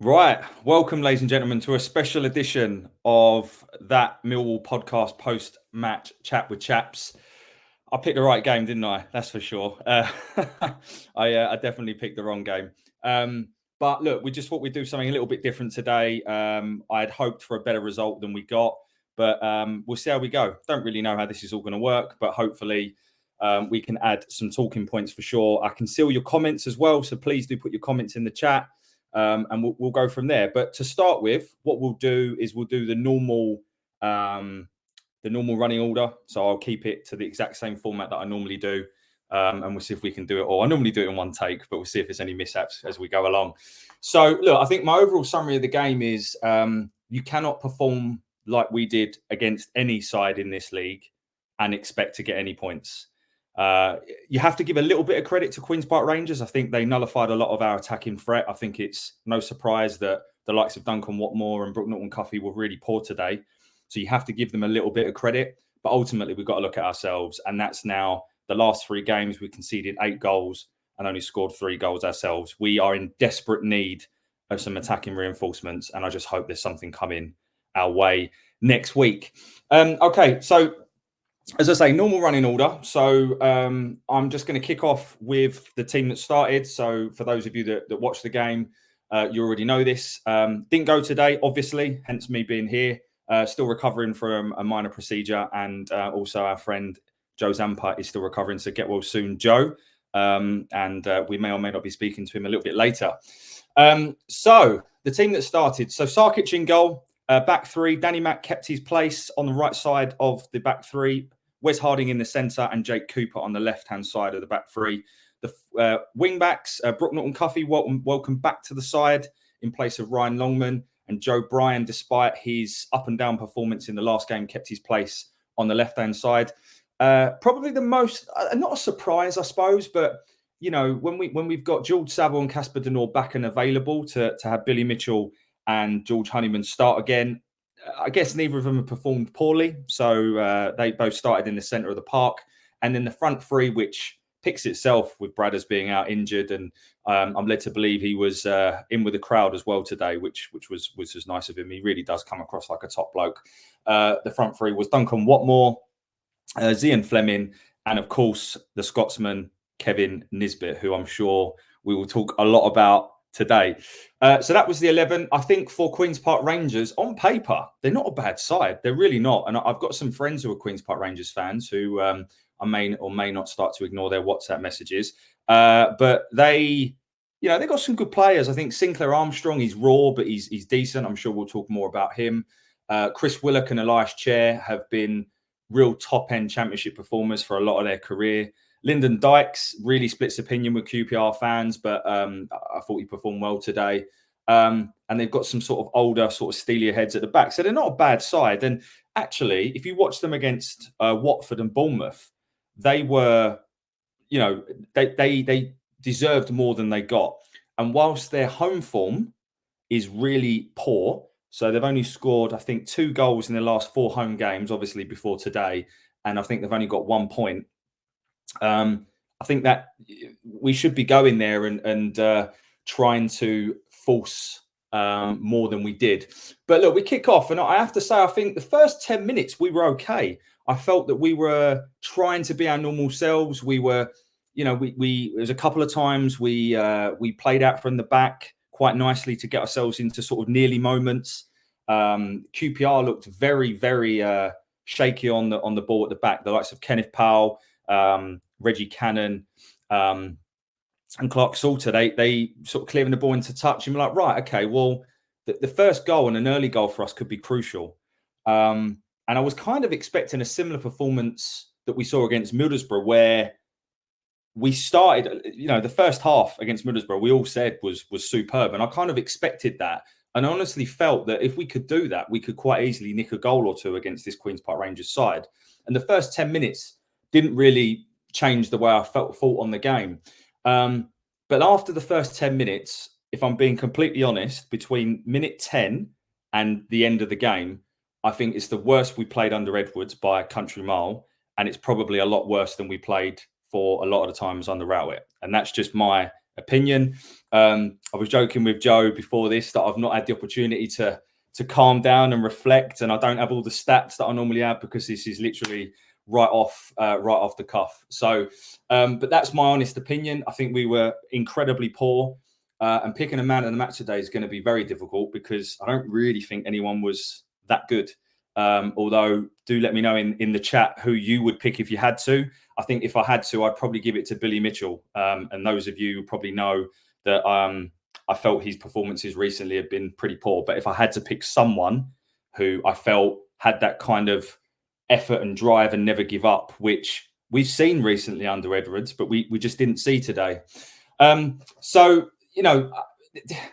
Right. Welcome, ladies and gentlemen, to a special edition of that Millwall podcast post-match chat with Chaps. I picked the right game, didn't I? That's for sure. I definitely picked the wrong game. But look, we just thought we'd do something a little bit different today. I had hoped for a better result than we got, but we'll see how we go. Don't really know how this is all going to work, but hopefully we can add some talking points for sure. I can see all your comments as well, so please do put your comments in the chat. And we'll go from there. But to start with, what we'll do is we'll do the normal running order. So I'll keep it to the exact same format that I normally do, and we'll see if we can do it all. I normally do it in one take, but we'll see if there's any mishaps as we go along. So look, I think my overall summary of the game is you cannot perform like we did against any side in this league and expect to get any points. You have to give a little bit of credit to Queen's Park Rangers. I think they nullified a lot of our attacking threat. I think it's no surprise that the likes of Duncan Watmore and Brook Norton-Cuffy were really poor today. So you have to give them a little bit of credit. But ultimately, we've got to look at ourselves. And that's now the last 3 games. We conceded 8 goals and only scored 3 goals ourselves. We are in desperate need of some attacking reinforcements. And I just hope there's something coming our way next week. Okay, so as I say, normal running order. So I'm just going to kick off with the team that started. So for those of you that watched the game, you already know this. Didn't go today, obviously, hence me being here. Still recovering from a minor procedure. And also our friend Joe Zampa is still recovering. So get well soon, Joe. And we may or may not be speaking to him a little bit later. So the team that started. So Sarkic in goal. Back 3, Danny Mack kept his place on the right side of the back 3. Wes Harding in the centre and Jake Cooper on the left-hand side of the back 3. The wing-backs, Brook Norton-Cuffy, welcome back to the side in place of Ryan Longman. And Joe Bryan, despite his up-and-down performance in the last game, kept his place on the left-hand side. Probably the most, not a surprise, I suppose, but, you know, when we've got George Saville and Casper Denor back and available to have Billy Mitchell and George Honeyman start again, I guess neither of them have performed poorly. So they both started in the centre of the park. And then the front 3, which picks itself with Bradders being out injured. And I'm led to believe he was in with the crowd as well today, which was nice of him. He really does come across like a top bloke. The front 3 was Duncan Watmore, Zian Fleming, and of course, the Scotsman, Kevin Nisbet, who I'm sure we will talk a lot about today. So that was the 11. I think for Queen's Park Rangers, on paper, they're not a bad side. They're really not. And I've got some friends who are Queen's Park Rangers fans who I may or may not start to ignore their WhatsApp messages. But they've got some good players. I think Sinclair Armstrong, he's raw, but he's decent. I'm sure we'll talk more about him. Chris Willock and Elias Chair have been real top-end championship performers for a lot of their career. Lyndon Dykes really splits opinion with QPR fans, but I thought he performed well today. And they've got some sort of older, sort of steelier heads at the back. So they're not a bad side. And actually, if you watch them against Watford and Bournemouth, they were, they deserved more than they got. And whilst their home form is really poor, so they've only scored, I think, 2 goals in the last 4 home games, obviously before today. And I think they've only got 1 point. I think that we should be going there and trying to force more than we did. But look, we kick off, and I have to say, I think the first 10 minutes we were okay. I felt that we were trying to be our normal selves. We were, there's a couple of times we played out from the back quite nicely to get ourselves into sort of nearly moments. QPR looked very, very shaky on the ball at the back. The likes of Kenneth Powell, Reggie Cannon, and Clark Salter, they sort of clearing the ball into touch. And we're like, right, okay, well, the first goal and an early goal for us could be crucial. And I was kind of expecting a similar performance that we saw against Middlesbrough, where we started, the first half against Middlesbrough, we all said was superb. And I kind of expected that. And I honestly felt that if we could do that, we could quite easily nick a goal or 2 against this Queen's Park Rangers side. And the first 10 minutes didn't really change the way I thought on the game. But after the first 10 minutes, if I'm being completely honest, between minute 10 and the end of the game, I think it's the worst we played under Edwards by a country mile. And it's probably a lot worse than we played for a lot of the times under Rowett. And that's just my opinion. I was joking with Joe before this that I've not had the opportunity to calm down and reflect, and I don't have all the stats that I normally have because this is literally right off the cuff. So, but that's my honest opinion. I think we were incredibly poor, and picking a man of the match today is going to be very difficult because I don't really think anyone was that good. Although, do let me know in the chat who you would pick if you had to. I think if I had to, I'd probably give it to Billy Mitchell. And those of you who probably know that I felt his performances recently have been pretty poor. But if I had to pick someone who I felt had that kind of effort and drive and never give up, which we've seen recently under Edwards, but we just didn't see today. So, you know,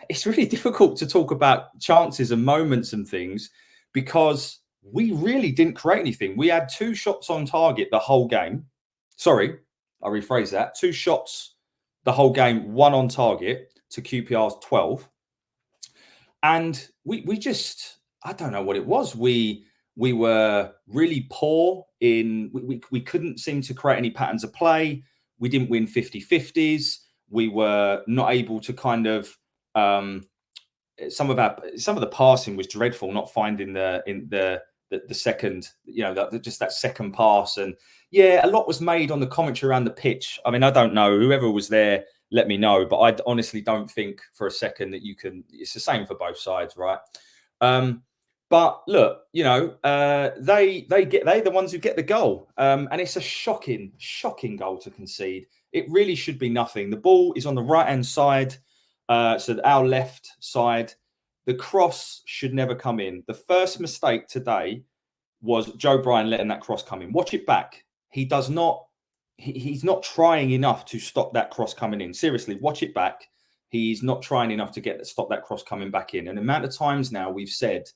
it's really difficult to talk about chances and moments and things because we really didn't create anything. We had 2 shots on target the whole game. Sorry, I'll rephrase that. 2 shots the whole game, 1 on target to QPR's 12. And we just, I don't know what it was. We were really poor in, we couldn't seem to create any patterns of play. We didn't win 50-50s. We were not able to kind of, some of the passing was dreadful, not finding the second, you know, just that second pass. And yeah, a lot was made on the commentary around the pitch. I mean, I don't know, whoever was there, let me know, but I honestly don't think for a second that you can, it's the same for both sides, right? But look, you know, they're the ones who get the goal. And it's a shocking goal to concede. It really should be nothing. The ball is on the right-hand side. So our left side, the cross should never come in. The first mistake today was Joe Bryan letting that cross come in. Watch it back. He does not, he's not trying enough to stop that cross coming in. Seriously, watch it back. He's not trying enough to stop that cross coming back in. And the amount of times now we've said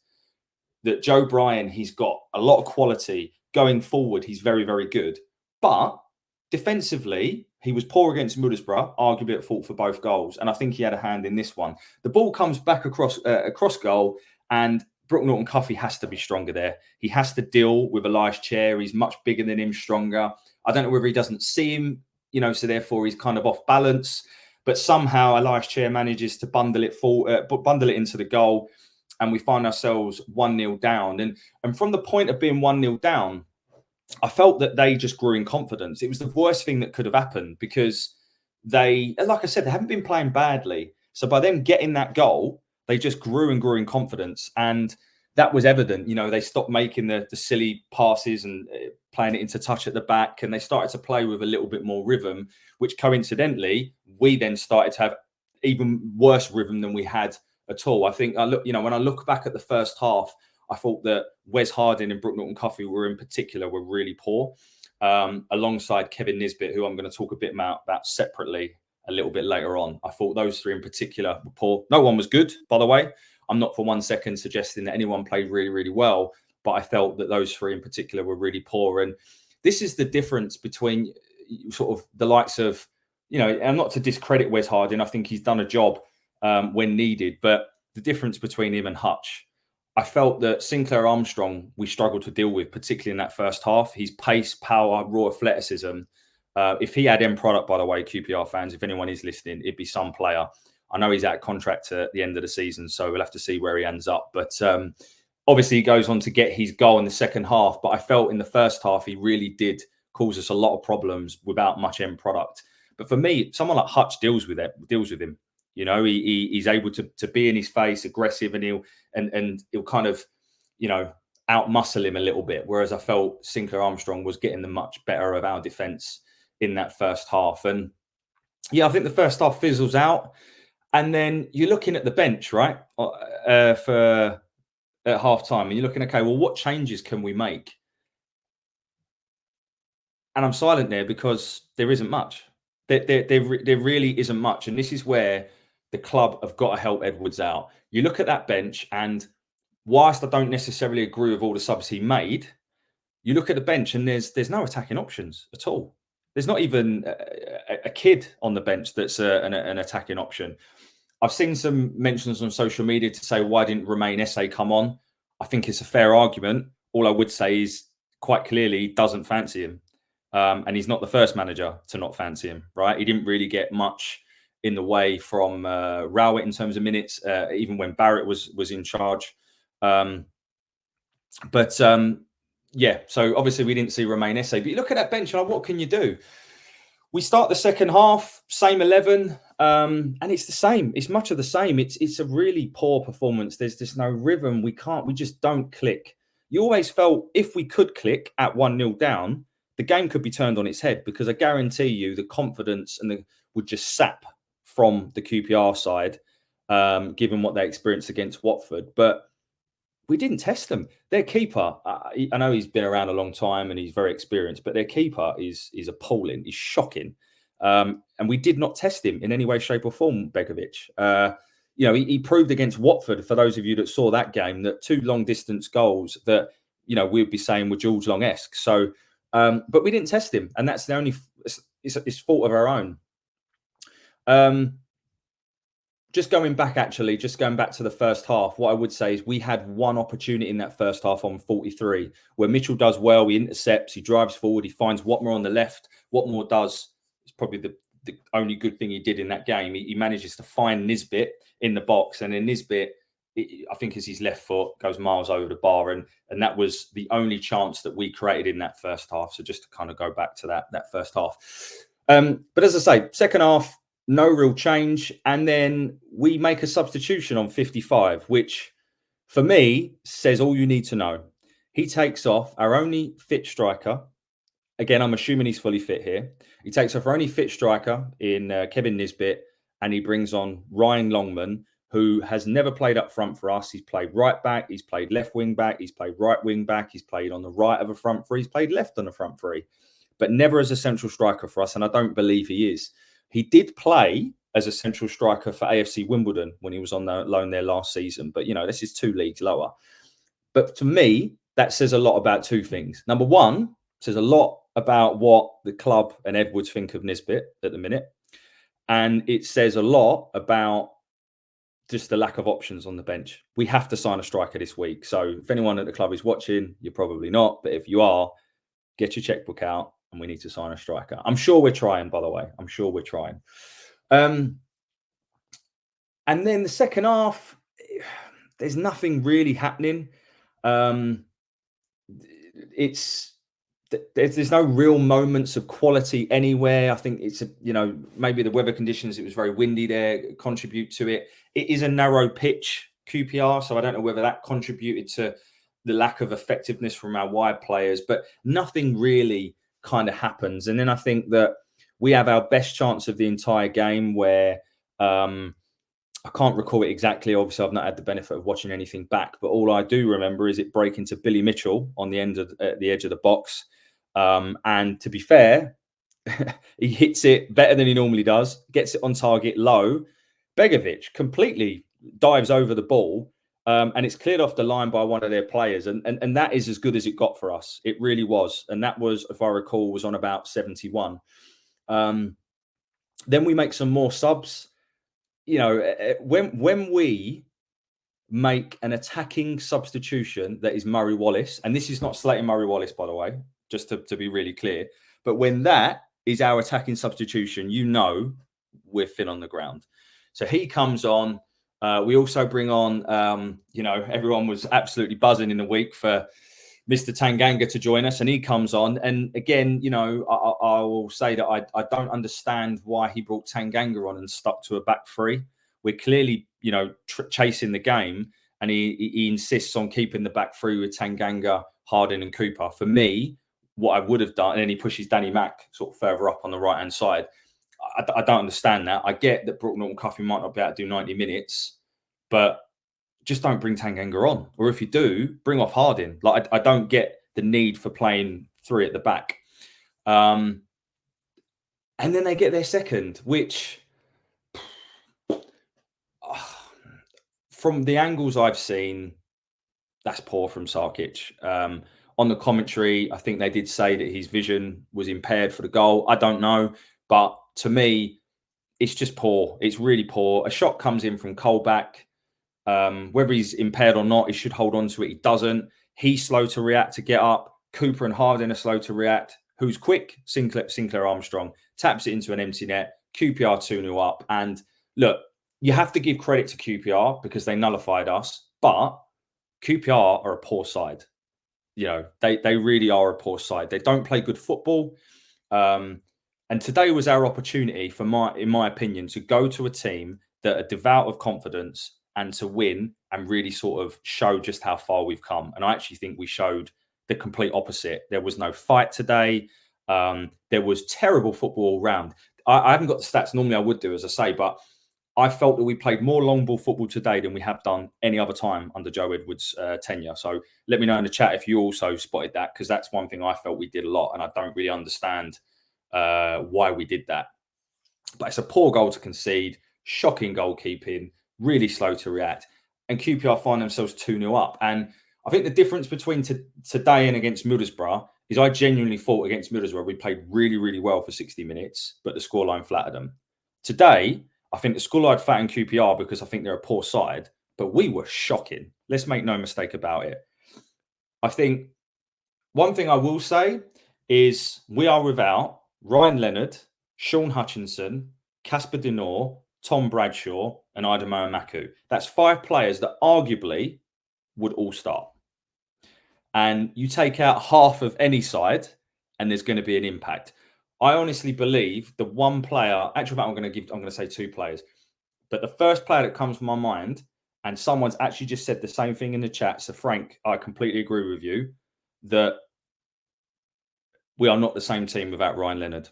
that Joe Bryan, he's got a lot of quality going forward. He's very, very good. But defensively, he was poor against Middlesbrough, arguably at fault for both goals. And I think he had a hand in this one. The ball comes back across goal, and Brook Norton-Cuffy has to be stronger there. He has to deal with Elias Chair. He's much bigger than him, stronger. I don't know whether he doesn't see him, you know, so therefore he's kind of off balance. But somehow Elias Chair manages to bundle it into the goal, and we find ourselves 1-0 down. And from the point of being 1-0 down, I felt that they just grew in confidence. It was the worst thing that could have happened because they, like I said, they haven't been playing badly. So by them getting that goal, they just grew and grew in confidence. And that was evident. You know, they stopped making the silly passes and playing it into touch at the back. And they started to play with a little bit more rhythm, which coincidentally, we then started to have even worse rhythm than we had at all. I think, when I look back at the first half, I thought that Wes Harding and Brook Norton-Cuffy were really poor, alongside Kevin Nisbet, who I'm going to talk a bit about separately a little bit later on. I thought those 3 in particular were poor. No one was good, by the way. I'm not for one second suggesting that anyone played really, really well, but I felt that those 3 in particular were really poor. And this is the difference between sort of the likes of, you know, and not to discredit Wes Harding, I think he's done a job when needed, but the difference between him and Hutch, I felt that Sinclair Armstrong, we struggled to deal with, particularly in that first half. His pace, power, raw athleticism. If he had end product, by the way, QPR fans, if anyone is listening, it'd be some player. I know he's out of contract at the end of the season, so we'll have to see where he ends up. But obviously, he goes on to get his goal in the second half. But I felt in the first half, he really did cause us a lot of problems without much end product. But for me, someone like Hutch deals with him. You know, he's able to be in his face, aggressive, and he'll kind of, you know, out-muscle him a little bit. Whereas I felt Sinclair Armstrong was getting the much better of our defence in that first half. And yeah, I think the first half fizzles out. And then you're looking at the bench, right, for at half-time. And you're looking, okay, well, what changes can we make? And I'm silent there because there isn't much. There really isn't much. And this is where the club have got to help Edwards out. You look at that bench, and whilst I don't necessarily agree with all the subs he made, you look at the bench and there's no attacking options at all. There's not even a kid on the bench that's an attacking option. I've seen some mentions on social media to say, why didn't Romain Esse come on? I think it's a fair argument. All I would say is quite clearly he doesn't fancy him. And he's not the first manager to not fancy him, right? He didn't really get much in the way from Rowett in terms of minutes, even when Barrett was in charge. Yeah, so obviously we didn't see Romain Esse, but you look at that bench, like, what can you do? We start the second half, same 11, and it's the same. It's much of the same. It's a really poor performance. There's just no rhythm. We just don't click. You always felt if we could click at 1-0 down, the game could be turned on its head, because I guarantee you the confidence would just sap from the QPR side, given what they experienced against Watford. But we didn't test them. Their keeper, I know he's been around a long time and he's very experienced, but their keeper is appalling. He's shocking. And we did not test him in any way, shape or form, Begovic. He proved against Watford, for those of you that saw that game, that 2 long distance goals that, we'd be saying were George Long-esque. So, but we didn't test him. And that's the only, it's fault of our own. Just going back to the first half, what I would say is we had one opportunity in that first half on 43 where Mitchell does well. He intercepts, he drives forward, he finds Watmore on the left. Watmore is probably the only good thing he did in that game. He manages to find Nisbet in the box, and then Nisbet, I think, as his left foot goes miles over the bar, and that was the only chance that we created in that first half. So just to kind of go back to that first half. But as I say, second half, no real change. And then we make a substitution on 55, which for me says all you need to know. He takes off our only fit striker. Again, I'm assuming he's fully fit here. He takes off our only fit striker in Kevin Nisbet, and he brings on Ryan Longman, who has never played up front for us. He's played right back. He's played left wing back. He's played right wing back. He's played on the right of a front three. He's played left on a front three, but never as a central striker for us. And I don't believe he is. He did play as a central striker for AFC Wimbledon when he was on the loan there last season. But, this is 2 leagues lower. But to me, that says a lot about 2 things. Number one, it says a lot about what the club and Edwards think of Nisbet at the minute. And it says a lot about just the lack of options on the bench. We have to sign a striker this week. So if anyone at the club is watching, you're probably not. But if you are, get your checkbook out. And we need to sign a striker. I'm sure we're trying, by the way. I'm sure we're trying. And then the second half, there's nothing really happening. There's no real moments of quality anywhere. I think it's, maybe the weather conditions, it was very windy there, contribute to it. It is a narrow pitch, QPR, so I don't know whether that contributed to the lack of effectiveness from our wide players, but nothing really kind of happens. And then I think that we have our best chance of the entire game where I can't recall it exactly. Obviously, I've not had the benefit of watching anything back, but all I do remember is it breaking to Billy Mitchell on the end of the edge of the box. And to be fair, he hits it better than he normally does, gets it on target low. Begovic completely dives over the ball. And it's cleared off the line by one of their players. And that is as good as it got for us. It really was. And that was, if I recall, was on about 71. Then we make some more subs. When we make an attacking substitution that is Murray Wallace, and this is not slating Murray Wallace, by the way, just to be really clear. But when that is our attacking substitution, we're thin on the ground. So he comes on. We also bring on, everyone was absolutely buzzing in the week for Mr. Tanganga to join us, and he comes on. And again, I will say that I don't understand why he brought Tanganga on and stuck to a back 3. We're clearly, chasing the game, and he insists on keeping the back 3 with Tanganga, Harding and Cooper. For me, what I would have done, and then he pushes Danny Mack sort of further up on the right-hand side. I don't understand that. I get that Brook Norton-Cuffy might not be able to do 90 minutes, but just don't bring Tanganga on. Or if you do, bring off Harding. Like, I don't get the need for playing 3 at the back. And then they get their second, which, from the angles I've seen, that's poor from Sarkic. On the commentary, I think they did say that his vision was impaired for the goal. I don't know. But to me, it's just poor. It's really poor. A shot comes in from Colback. Whether he's impaired or not, he should hold on to it. He doesn't. He's slow to react to get up. Cooper and Harding are slow to react. Who's quick? Sinclair Armstrong taps it into an empty net. QPR 2-0 up. And look, you have to give credit to QPR because they nullified us, but QPR are a poor side. They really are a poor side. They don't play good football. And today was our opportunity, in my opinion, to go to a team that are devout of confidence and to win and really sort of show just how far we've come. And I actually think we showed the complete opposite. There was no fight today. There was terrible football all round. I haven't got the stats normally I would do, as I say, but I felt that we played more long ball football today than we have done any other time under Joe Edwards' tenure. So let me know in the chat if you also spotted that, because that's one thing I felt we did a lot, and I don't really understand why we did that. But it's a poor goal to concede, shocking goalkeeping, really slow to react, and QPR find themselves 2-0 up. And I think the difference between today and against Middlesbrough is I genuinely thought against Middlesbrough we played really, really well for 60 minutes, but the scoreline flattered them. Today, I think the scoreline flattened QPR because I think they're a poor side, but we were shocking. Let's make no mistake about it. I think one thing I will say is we are without Ryan Leonard, Sean Hutchinson, Casper Dinor, Tom Bradshaw, and Idemo Maku. That's 5 players that arguably would all start. And you take out half of any side, and there's going to be an impact. I honestly believe the one player, actually, I'm going to say 2 players, but the first player that comes to my mind, and someone's actually just said the same thing in the chat. So Frank, I completely agree with you that we are not the same team without Ryan Leonard.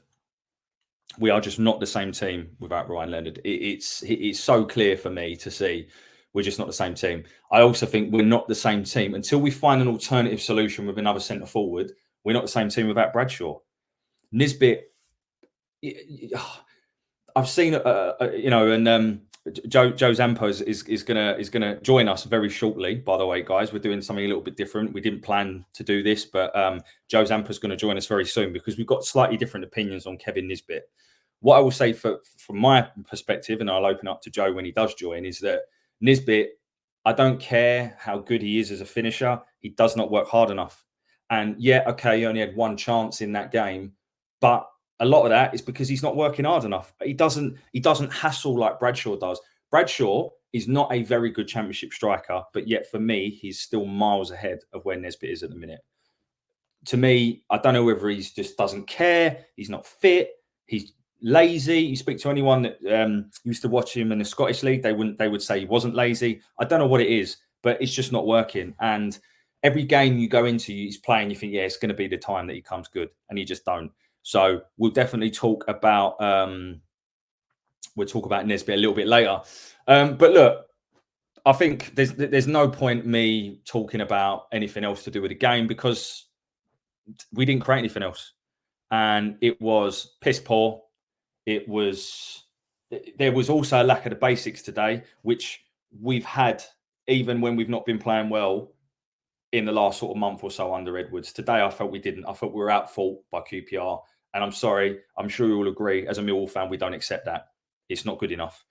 We are just not the same team without Ryan Leonard. It's so clear for me to see we're just not the same team. I also think we're not the same team until we find an alternative solution with another centre forward. We're not the same team without Bradshaw. Nisbet, I've seen, and Joe Zampo is gonna join us very shortly. By the way, guys, we're doing something a little bit different. We didn't plan to do this, but Joe Zampo is going to join us very soon because we've got slightly different opinions on Kevin Nisbet. What I will say from my perspective, and I'll open up to Joe when he does join, is that Nisbet, I don't care how good he is as a finisher, he does not work hard enough. And yeah, okay, he only had 1 chance in that game, but a lot of that is because he's not working hard enough. He doesn't hassle like Bradshaw does. Bradshaw is not a very good Championship striker, but yet for me, he's still miles ahead of where Nisbet is at the minute. To me, I don't know whether he just doesn't care. He's not fit. He's lazy. You speak to anyone that used to watch him in the Scottish League, they would say he wasn't lazy. I don't know what it is, but it's just not working. And every game you go into, he's playing, you think, yeah, it's going to be the time that he comes good, and he just don't. So we'll definitely talk about Nisbet a little bit later. But look, I think there's no point me talking about anything else to do with the game because we didn't create anything else, and it was piss poor. There was also a lack of the basics today, which we've had even when we've not been playing well in the last sort of month or so under Edwards. Today, I felt we didn't. I felt we were outfought by QPR. And I'm sorry, I'm sure you will agree, as a Millwall fan, we don't accept that. It's not good enough.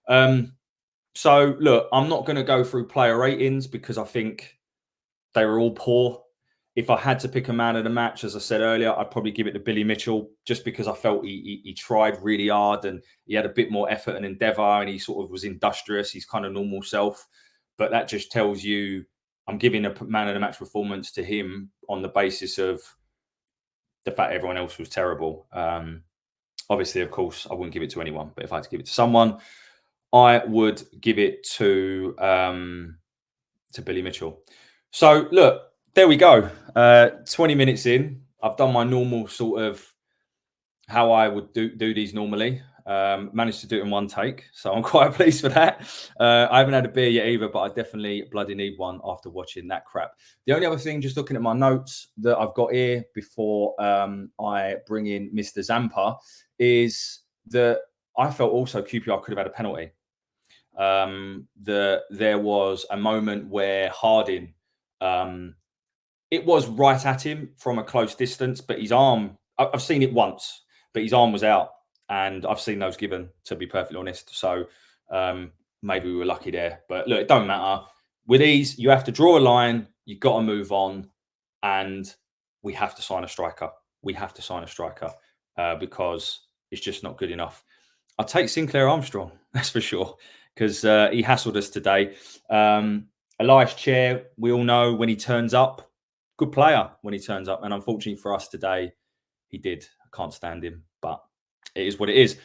So, look, I'm not going to go through player ratings because I think they were all poor. If I had to pick a man of the match, as I said earlier, I'd probably give it to Billy Mitchell, just because I felt he tried really hard and he had a bit more effort and endeavour, and he sort of was industrious. He's kind of normal self. But that just tells you I'm giving a man of the match performance to him on the basis of the fact everyone else was terrible. Obviously, of course, I wouldn't give it to anyone, but if I had to give it to someone, I would give it to Billy Mitchell. So look, there we go. 20 minutes in, I've done my normal sort of how I would do these normally. Managed to do it in 1 take, so I'm quite pleased for that. I haven't had a beer yet either, but I definitely bloody need one after watching that crap. The only other thing, just looking at my notes that I've got here before I bring in Mr. Zampa, is that I felt also QPR could have had a penalty. There was a moment where Harding, it was right at him from a close distance, but his arm, I've seen it once, but his arm was out. And I've seen those given, to be perfectly honest. So maybe we were lucky there. But look, it don't matter. With these, you have to draw a line. You've got to move on. And we have to sign a striker. We have to sign a striker because it's just not good enough. I'll take Sinclair Armstrong, that's for sure, because he hassled us today. Elias Chair, we all know when he turns up, good player when he turns up. And unfortunately for us today, he did. I can't stand him, but it is what it is.